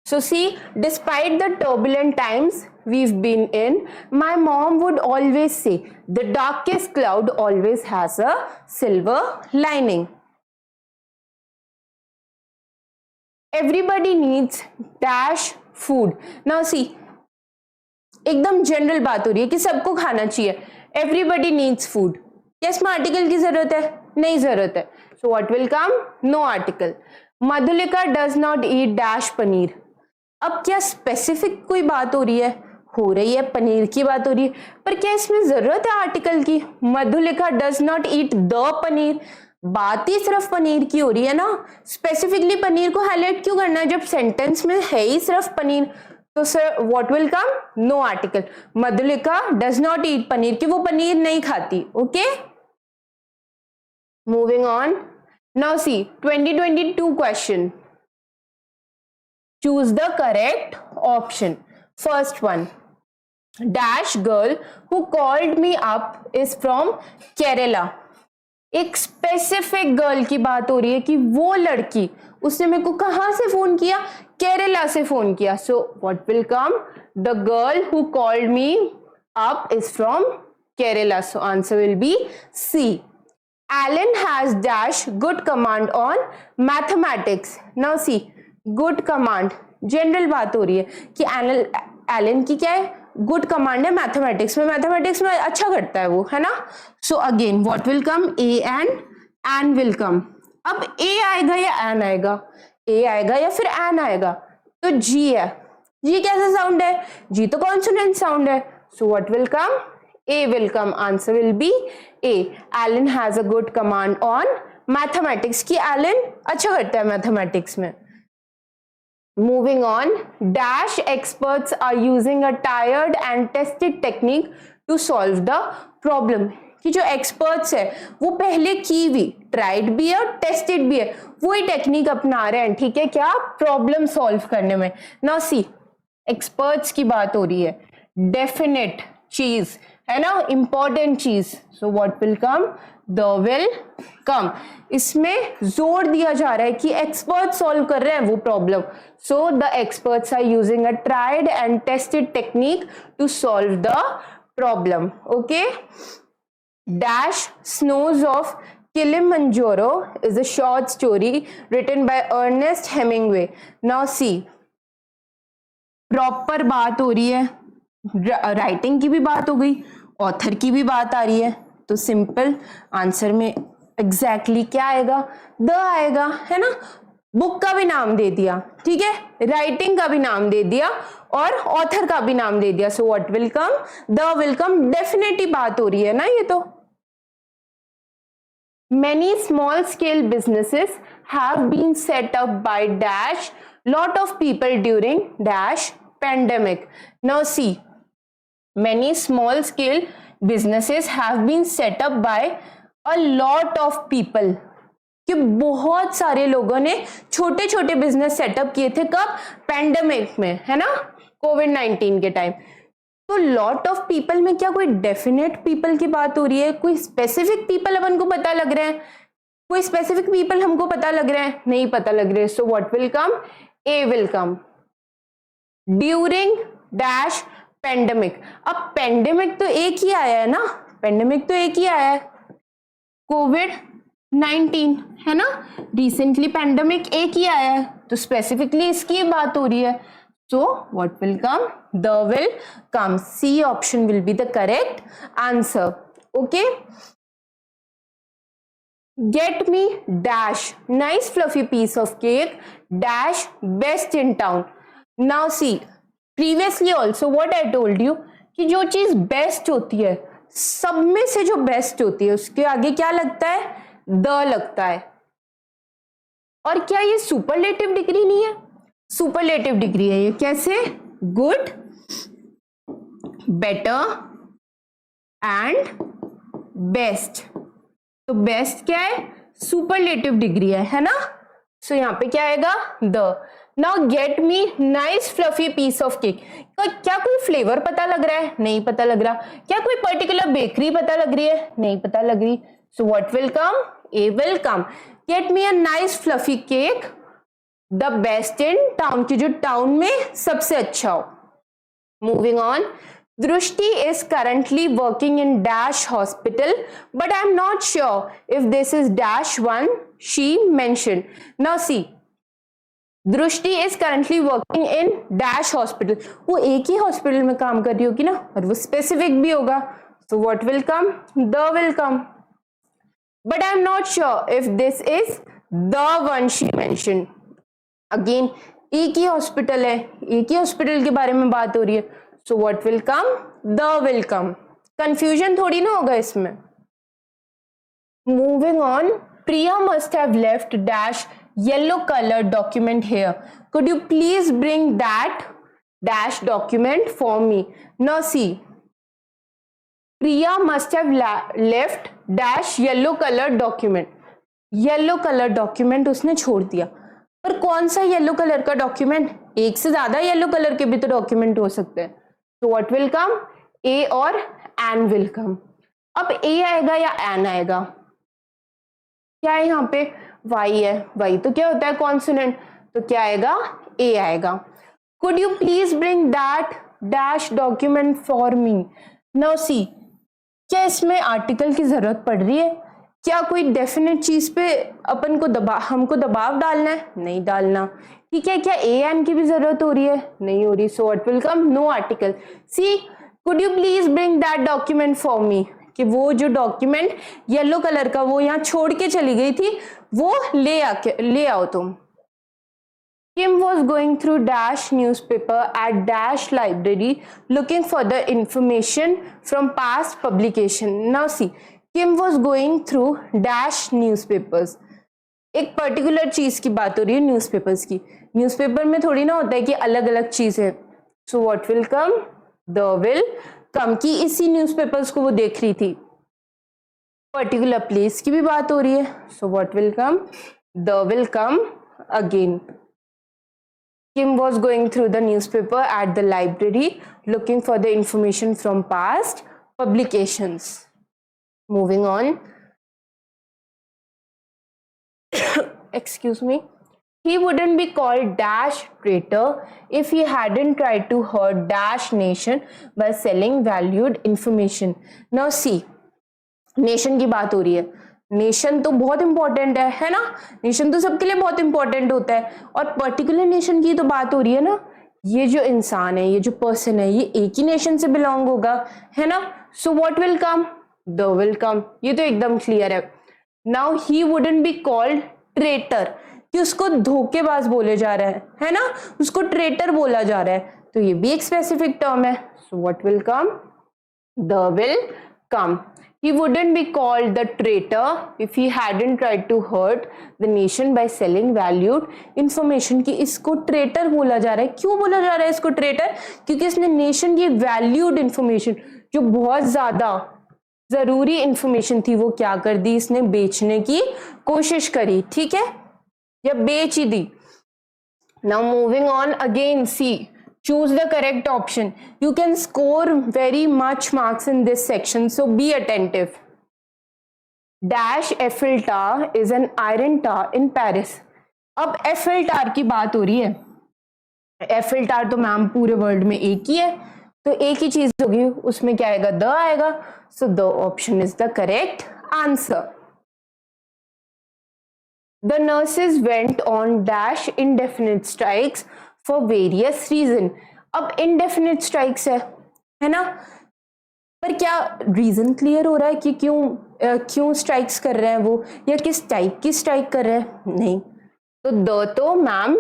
So see, despite the turbulent times we've been in, my mom would always say, the darkest cloud always has a silver lining. Everybody needs dash food. Now see, एकदम general बात हो रही है कि सबको खाना चाहिए, everybody needs food. क्या इसमें आर्टिकल की जरूरत है, नहीं जरूरत है। So what will come, no article. Madhulika does not eat dash paneer. अब क्या स्पेसिफिक कोई बात हो रही है पनीर की बात हो रही है, पर क्या इसमें जरूरत है आर्टिकल की। Madhulika does not eat the paneer, बात ही सिर्फ पनीर की हो रही है ना, स्पेसिफिकली पनीर को हाईलाइट क्यों करना है जब सेंटेंस में है ही सिर्फ पनीर। तो sir what will come, no article. Madhulika does not eat paneer, कि वो पनीर नहीं खाती। Okay, moving on. Now see 2022 question, choose the correct option. First one, dash girl who called me up is from Kerala. एक स्पेसिफिक गर्ल की बात हो रही है कि वो लड़की, उसने मेरे को कहां से फोन किया, केरला से फोन किया। So what will come, the girl who called me up is from Kerala. So answer will be C. Alan has dash good command on mathematics. Now see, good command, general बात हो रही है कि Elon की क्या है, good command है mathematics में अच्छा करता है वो, है ना। So again what will come, a an will come. अब ए आएगा या एन आएगा, ए आएगा या फिर एन आएगा, तो जी है। जी कैसा साउंड है, जी तो कॉन्सोनेंट साउंड है। So what will come, a will come, answer will be A. Alan has a good command on mathematics, की एलन अच्छा करता है मैथमेटिक्स में। Moving on, dash experts are using a tired and tested technique to solve the problem. कि जो experts है वो पहले की भी, tried भी है और tested भी है, वही टेक्निक अपना रहे हैं, ठीक है, क्या, प्रॉब्लम सॉल्व करने में। Now see, experts की बात हो रही है, definite चीज है ना, इंपॉर्टेंट चीज। सो what will come, the will कम। इसमें जोर दिया जा रहा है कि एक्सपर्ट सॉल्व कर रहे हैं वो problem. So the experts are using a tried and tested technique to solve the problem. Okay, dash snows of Kilimanjaro is a short story written by Ernest Hemingway. Now see, proper बात हो रही है, writing की भी बात हो गई, author की भी बात आ रही है, तो सिंपल आंसर में एग्जैक्टली क्या आएगा, द आएगा, है ना। बुक का भी नाम दे दिया, ठीक है, राइटिंग का भी नाम दे दिया और ऑथर का भी नाम दे दिया। सो what will come, the will come. Definitely बात हो रही है ना ये तो। Many small scale businesses have been set up by dash lot of people during dash pandemic. Now see, many small scale businesses have been set up by a lot of people. कि बहुत सारे लोगों ने छोटे छोटे business setup किए थे, कब, पैंडेमिक में, है ना, कोविड-19 के टाइम। तो लॉट ऑफ पीपल में क्या कोई डेफिनेट पीपल की बात हो रही है, कोई स्पेसिफिक पीपल अपन को पता लग रहे हैं, कोई स्पेसिफिक पीपल हमको पता लग रहे हैं, नहीं पता लग रहे। सो what will come, a will come. During dash pandemic. अब पेंडेमिक तो एक ही आया है ना, पेंडेमिक तो एक ही आया है, कोविड-19, है ना, रिसेंटली पेंडेमिक एक ही आया है, तो स्पेसिफिकली इसकी बात हो रही है। So what will come? The will come. C option will be the correct answer. Okay. Get me dash nice fluffy piece of cake dash best in town. Now see, previously also what I told you कि जो चीज best होती है, सब में से जो best होती है उसके आगे क्या लगता है? द लगता है. और क्या ये सुपरलेटिव डिग्री नहीं है? सुपरलेटिव डिग्री है ये. कैसे? Good, better and best. तो बेस्ट क्या है? सुपरलेटिव डिग्री है ना? सो यहां पे क्या आएगा? The. Now get me nice fluffy piece of cake. क्या कोई फ्लेवर पता लग रहा है? नहीं पता लग रहा. क्या कोई पर्टिकुलर बेकरी पता लग रही है? नहीं पता लग रही. So what will come? A will come. Get me a nice fluffy cake the best in town, की जो टाउन में सबसे अच्छा हो. Moving on. Drushti is currently working in dash hospital, but I am not sure if this is dash one she mentioned. Now see, Drushti is currently working in dash hospital. वो एक ही hospital में काम कर रही होगी ना, और वो स्पेसिफिक भी होगा. So what will come? The will come. But I am not sure if this is the one she mentioned. Again, एक ही हॉस्पिटल है, एक ही हॉस्पिटल के बारे में बात हो रही है. So what will come? The will come. Confusion थोड़ी ना होगा इसमें. Moving on. Priya must have left dash yellow colored document here. Could you please bring that dash document for me? Now see. Priya must have left dash yellow colored document. Yellow colored document उसने छोड़ दिया. पर कौन सा yellow colour का document? एक से ज्यादा येलो कलर के भी तो डॉक्यूमेंट हो सकते हैं. तो व्हाट विल कम? ए और एन विल कम. अब ए आएगा या एन आएगा? क्या है यहाँ पे? वाई है. वाई तो क्या होता है? कॉन्सोनेंट. तो क्या आएगा? ए आएगा. Could you please bring that dash document for me. Now see, क्या इसमें आर्टिकल की जरूरत पड़ रही है? क्या कोई डेफिनेट चीज पे अपन को हमको दबाव डालना है? नहीं डालना. ठीक है. क्या ए एन की भी जरूरत हो रही है? नहीं हो रही. So what will come? No article. See, could you please bring that document for me. कि वो जो डॉक्यूमेंट येलो कलर का वो यहाँ छोड़ के चली गई थी, वो ले आओ तुम. Kim was going through dash newspaper at dash library looking for the information from past publication. Now see, Kim was going through dash newspapers. एक पर्टिकुलर चीज की बात हो रही है न्यूज़पेपर्स की. न्यूज़पेपर में थोड़ी ना होता है कि अलग अलग चीज है. So what will come? The will कम. की इसी न्यूज़पेपर्स को वो देख रही थी. पर्टिकुलर प्लेस की भी बात हो रही है. So what will come? The will come again. Kim was going through the newspaper at the library looking for the information from past publications. Moving on. Excuse me. He wouldn't be called dash traitor if he hadn't tried to hurt dash nation by selling valued information. Now see, nation की बात हो रही है. Nation तो बहुत important है ना? Nation तो सबके लिए बहुत इंपॉर्टेंट होता है. और पर्टिकुलर नेशन की तो बात हो रही है ना. ये जो इंसान है, ये जो पर्सन है, ये एक ही नेशन से बिलोंग होगा, है ना? So what will come? The will कम. ये तो एकदम क्लियर है. Now he wouldn't be called traitor, कि उसको धोखेबाज बोले जा रहा है ना? उसको ट्रेटर बोला जा रहा है. तो ये भी एक स्पेसिफिक टर्म है. So what will come? The will come. He wouldn't be called the traitor if he hadn't tried to hurt the nation by selling valued information. कि इसको ट्रेटर बोला जा रहा है. क्यों बोला जा रहा है इसको ट्रेटर? क्योंकि इसने नेशन की वैल्यूड इंफॉर्मेशन, जो बहुत ज्यादा जरूरी इंफॉर्मेशन थी, वो क्या कर दी? इसने बेचने की कोशिश करी. ठीक है, या बेच ही दी. Now moving on again. See, choose the correct option. You can score very much marks in this section, so be attentive. Dash Eiffel Tower is an iron tower in Paris. अब Eiffel Tower की बात हो रही है. Eiffel Tower तो ma'am पूरे world में एक ही है, तो एक ही चीज होगी, उसमें क्या आएगा? द आएगा. So the option is the correct answer. The nurses went on dash indefinite strikes for various reason. अब indefinite strikes है ना, पर क्या रीजन क्लियर हो रहा है कि क्यों स्ट्राइक्स कर रहे हैं वो, या किस टाइप की स्ट्राइक कर रहे हैं? नहीं, तो द तो मैम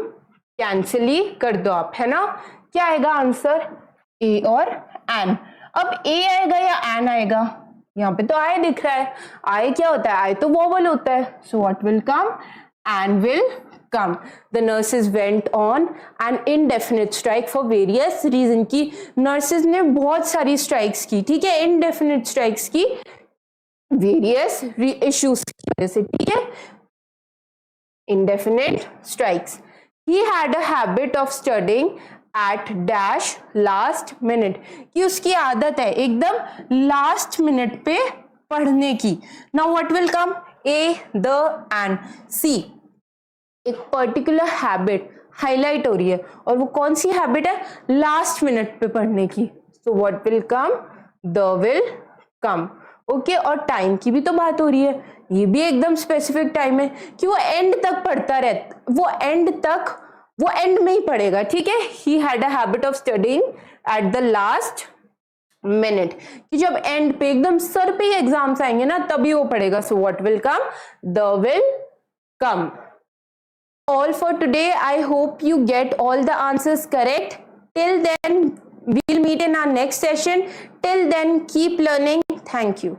कैंसिल ही कर दो आप, है ना। क्या आएगा आंसर? ए और एन। अब ए आएगा या एन आएगा? यहाँ पे तो आई दिख रहा है, आई क्या होता है? आई तो वोवल होता है, so what will come? An will come. The nurses went on an indefinite strike for various reason की nurses ने बहुत सारी strikes की, ठीक है, indefinite strikes की various issues की वजह से, ठीक है, indefinite strikes. He had a habit of studying at dash last minute, कि उसकी आदत है एकदम last minute पे पढ़ने की. Now what will come? A, the and C. एक पर्टिकुलर हैबिट हाईलाइट हो रही है, और वो कौन सी हैबिट है? लास्ट मिनट पे पढ़ने की. सो what will come? The will come. Okay, और टाइम की भी तो बात हो रही है, ये भी एकदम स्पेसिफिक टाइम है कि वो एंड तक पढ़ता रहता, वो एंड में ही पढ़ेगा, ठीक है. He had a habit of studying at the last minute, कि जब एंड पे एकदम सर पे ही एग्जाम्स आएंगे ना, तभी वो पढ़ेगा. सो what will come? The will come. All for today. I hope you get all the answers correct. Till then, we'll meet in our next session. Till then, keep learning. Thank you.